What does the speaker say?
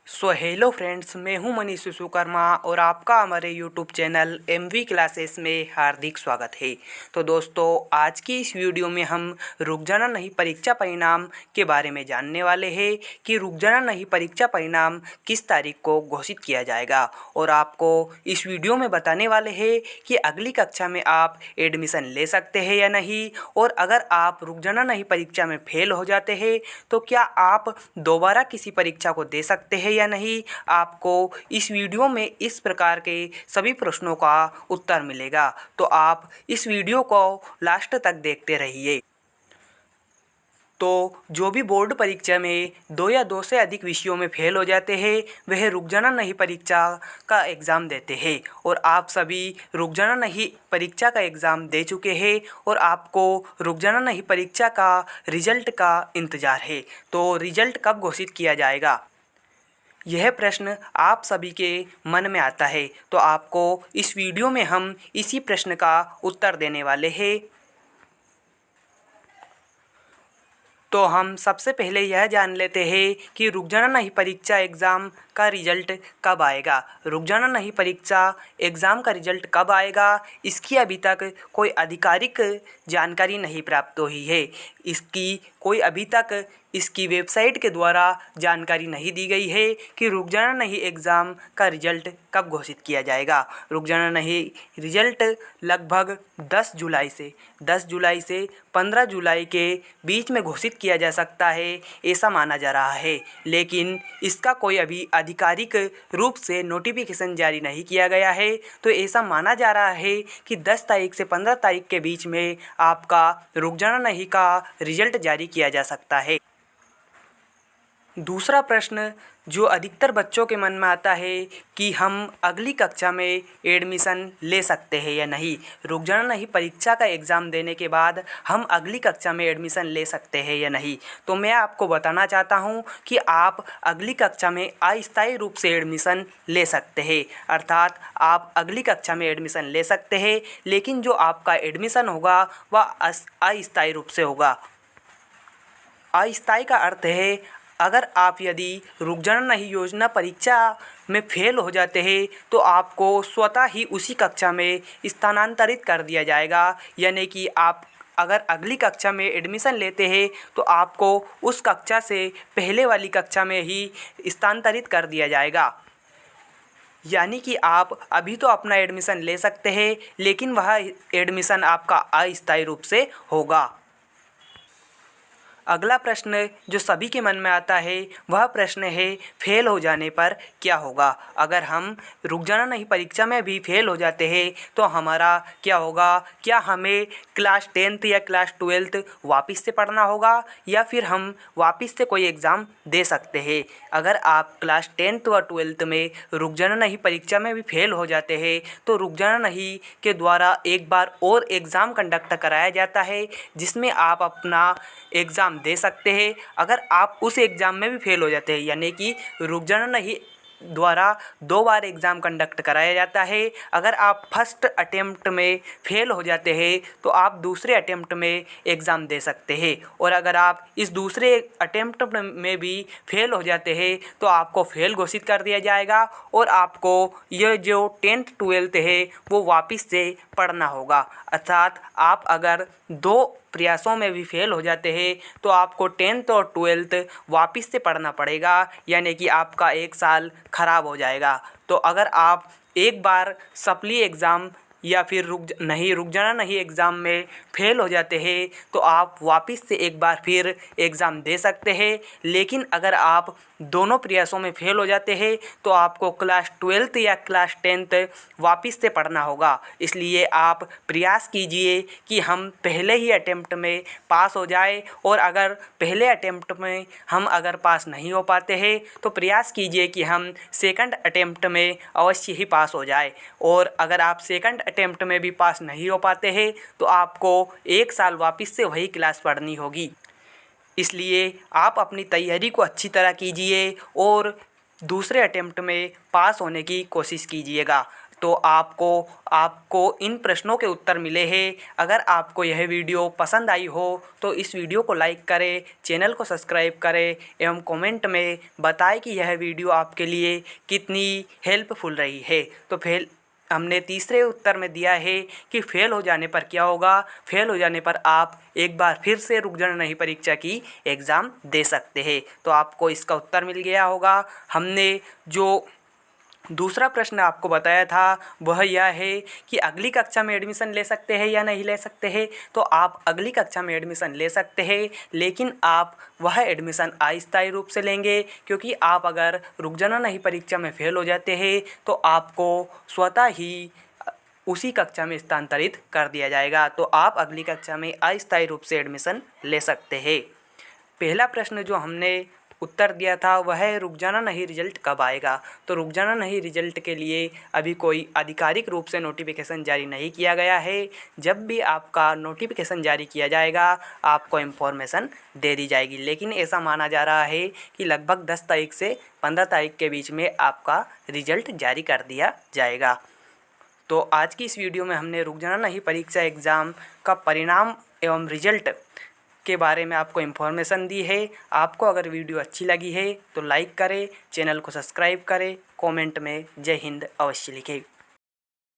Hello friends, मैं हूं मनीष विश्वकर्मा और आपका हमारे यूट्यूब चैनल एमवी क्लासेस में हार्दिक स्वागत है। तो दोस्तों, आज की इस वीडियो में हम रुक जाना नहीं परीक्षा परिणाम के बारे में जानने वाले हैं कि रुक जाना नहीं परीक्षा परिणाम किस तारीख को घोषित किया जाएगा। और आपको इस वीडियो में बताने वाले हैं कि अगली कक्षा में आप एडमिशन ले सकते हैं या नहीं, और अगर आप रुक जाना नहीं परीक्षा में फेल हो जाते हैं तो क्या आप दोबारा किसी परीक्षा को दे सकते हैं या नहीं। आपको इस वीडियो में इस प्रकार के सभी प्रश्नों का उत्तर मिलेगा, तो आप इस वीडियो को लास्ट तक देखते रहिए। तो जो भी बोर्ड परीक्षा में 2 या 2 से अधिक विषयों में फेल हो जाते हैं वह रुक जाना नहीं परीक्षा का एग्ज़ाम देते हैं, और आप सभी रुक जाना नहीं परीक्षा का एग्ज़ाम दे चुके हैं और आपको रुक जाना नहीं परीक्षा का रिजल्ट का इंतज़ार है। तो रिजल्ट कब घोषित किया जाएगा, यह प्रश्न आप सभी के मन में आता है। तो आपको इस वीडियो में हम इसी प्रश्न का उत्तर देने वाले हैं। तो हम सबसे पहले यह जान लेते हैं कि रुक जाना नहीं परीक्षा एग्ज़ाम का रिजल्ट कब आएगा। रुक जाना नहीं परीक्षा एग्ज़ाम का रिजल्ट कब आएगा, इसकी अभी तक कोई आधिकारिक जानकारी नहीं प्राप्त हुई है। इसकी कोई अभी तक इसकी वेबसाइट के द्वारा जानकारी नहीं दी गई है कि रुक जाना नहीं एग्ज़ाम का रिजल्ट कब घोषित किया जाएगा। रुक जाना नहीं रिजल्ट लगभग 10 जुलाई से 15 जुलाई के बीच में घोषित किया जा सकता है, ऐसा माना जा रहा है। लेकिन इसका कोई अभी आधिकारिक रूप से नोटिफिकेशन जारी नहीं किया गया है, तो ऐसा माना जा रहा है कि 10 तारीख से 15 तारीख के बीच में आपका रुक जाना नहीं का रिजल्ट जारी किया जा सकता है। दूसरा प्रश्न जो अधिकतर बच्चों के मन में आता है कि हम अगली कक्षा में एडमिशन ले सकते हैं या नहीं। रुक जाना नहीं परीक्षा का एग्ज़ाम देने के बाद हम अगली कक्षा में एडमिशन ले सकते हैं या नहीं। तो मैं आपको बताना चाहता हूं कि आप अगली कक्षा में अस्थायी रूप से एडमिशन ले सकते हैं, अर्थात आप अगली कक्षा में एडमिशन ले सकते हैं, लेकिन जो आपका एडमिशन होगा वह अस्थायी रूप से होगा। अस्थायी का अर्थ है, अगर आप यदि रुक जाना नहीं योजना परीक्षा में फेल हो जाते हैं तो आपको स्वतः ही उसी कक्षा में स्थानांतरित कर दिया जाएगा। यानी कि आप अगर अगली कक्षा में एडमिशन लेते हैं तो आपको उस कक्षा से पहले वाली कक्षा में ही स्थानांतरित कर दिया जाएगा। यानी कि आप अभी तो अपना एडमिशन ले सकते हैं, लेकिन वह एडमिशन आपका अस्थायी रूप से होगा। अगला प्रश्न जो सभी के मन में आता है वह प्रश्न है, फेल हो जाने पर क्या होगा। अगर हम रुक जाना नहीं परीक्षा में भी फेल हो जाते हैं तो हमारा क्या होगा। क्या हमें क्लास 10th या क्लास 12th वापस से पढ़ना होगा, या फिर हम वापस से कोई एग्ज़ाम दे सकते हैं। अगर आप क्लास 10th व 12th में रुक जाना नहीं परीक्षा में भी फेल हो जाते हैं तो रुक जाना नहीं के द्वारा एक बार और एग्ज़ाम कंडक्ट कराया जाता है, जिसमें आप अपना एग्ज़ाम दे सकते हैं। अगर आप उस एग्ज़ाम में भी फेल हो जाते हैं, यानी कि रुक जाना नहीं द्वारा 2 बार एग्ज़ाम कंडक्ट कराया जाता है। अगर आप फर्स्ट अटेम्प्ट में फेल हो जाते हैं तो आप दूसरे अटेम्प्ट में एग्ज़ाम दे सकते हैं, और अगर आप इस दूसरे अटेम्प्ट में भी फेल हो जाते हैं तो आपको फेल घोषित कर दिया जाएगा, और आपको यह जो 10th 12th है वो वापस से पढ़ना होगा। अर्थात आप अगर 2 प्रयासों में भी फेल हो जाते हैं तो आपको 10th और 12th वापस से पढ़ना पड़ेगा, यानी कि आपका 1 साल खराब हो जाएगा। तो अगर आप एक बार सप्ली एग्ज़ाम या फिर रुक जाना नहीं एग्ज़ाम में फेल हो जाते हैं तो आप वापस से एक बार फिर एग्ज़ाम दे सकते हैं। लेकिन अगर आप दोनों प्रयासों में फेल हो जाते हैं तो आपको क्लास 12th या क्लास 10th वापस से पढ़ना होगा। इसलिए आप प्रयास कीजिए कि हम पहले ही अटेम्प्ट में पास हो जाए, और अगर पहले अटेम्प्ट में हम अगर पास नहीं हो पाते हैं तो प्रयास कीजिए कि हम सेकंड अटेम्प्ट में अवश्य ही पास हो जाए। और अगर आप सेकंड अटेम्प्ट में भी पास नहीं हो पाते हैं तो आपको 1 साल वापस से वही क्लास पढ़नी होगी। इसलिए आप अपनी तैयारी को अच्छी तरह कीजिए और दूसरे अटेम्प्ट में पास होने की कोशिश कीजिएगा। तो आपको इन प्रश्नों के उत्तर मिले हैं। अगर आपको यह वीडियो पसंद आई हो तो इस वीडियो को लाइक करें, चैनल को सब्सक्राइब करें एवं कमेंट में बताएं कि यह वीडियो आपके लिए कितनी हेल्पफुल रही है। तो हमने तीसरे उत्तर में दिया है कि फेल हो जाने पर क्या होगा। फेल हो जाने पर आप एक बार फिर से रुक जाना नहीं परीक्षा की एग्ज़ाम दे सकते हैं। तो आपको इसका उत्तर मिल गया होगा। हमने जो दूसरा प्रश्न आपको बताया था वह यह है कि अगली कक्षा में एडमिशन ले सकते हैं या नहीं ले सकते हैं। तो आप अगली कक्षा में एडमिशन ले सकते हैं, लेकिन आप वह एडमिशन अस्थायी रूप से लेंगे, क्योंकि आप अगर रुक जाना नहीं परीक्षा में फेल हो जाते हैं तो आपको स्वतः ही उसी कक्षा में स्थानांतरित कर दिया जाएगा। तो आप अगली कक्षा में अस्थायी रूप से एडमिशन ले सकते हैं। पहला प्रश्न जो हमने उत्तर दिया था वह है रुक जाना नहीं रिजल्ट कब आएगा। तो रुक जाना नहीं रिजल्ट के लिए अभी कोई आधिकारिक रूप से नोटिफिकेशन जारी नहीं किया गया है। जब भी आपका नोटिफिकेशन जारी किया जाएगा आपको इन्फॉर्मेशन दे दी जाएगी, लेकिन ऐसा माना जा रहा है कि लगभग 10 तारीख से 15 तारीख के बीच में आपका रिजल्ट जारी कर दिया जाएगा। तो आज की इस वीडियो में हमने रुक जाना नहीं परीक्षा एग्ज़ाम का परिणाम एवं रिजल्ट के बारे में आपको इन्फॉर्मेशन दी है। आपको अगर वीडियो अच्छी लगी है तो लाइक करें, चैनल को सब्सक्राइब करें, कमेंट में जय हिंद अवश्य लिखें।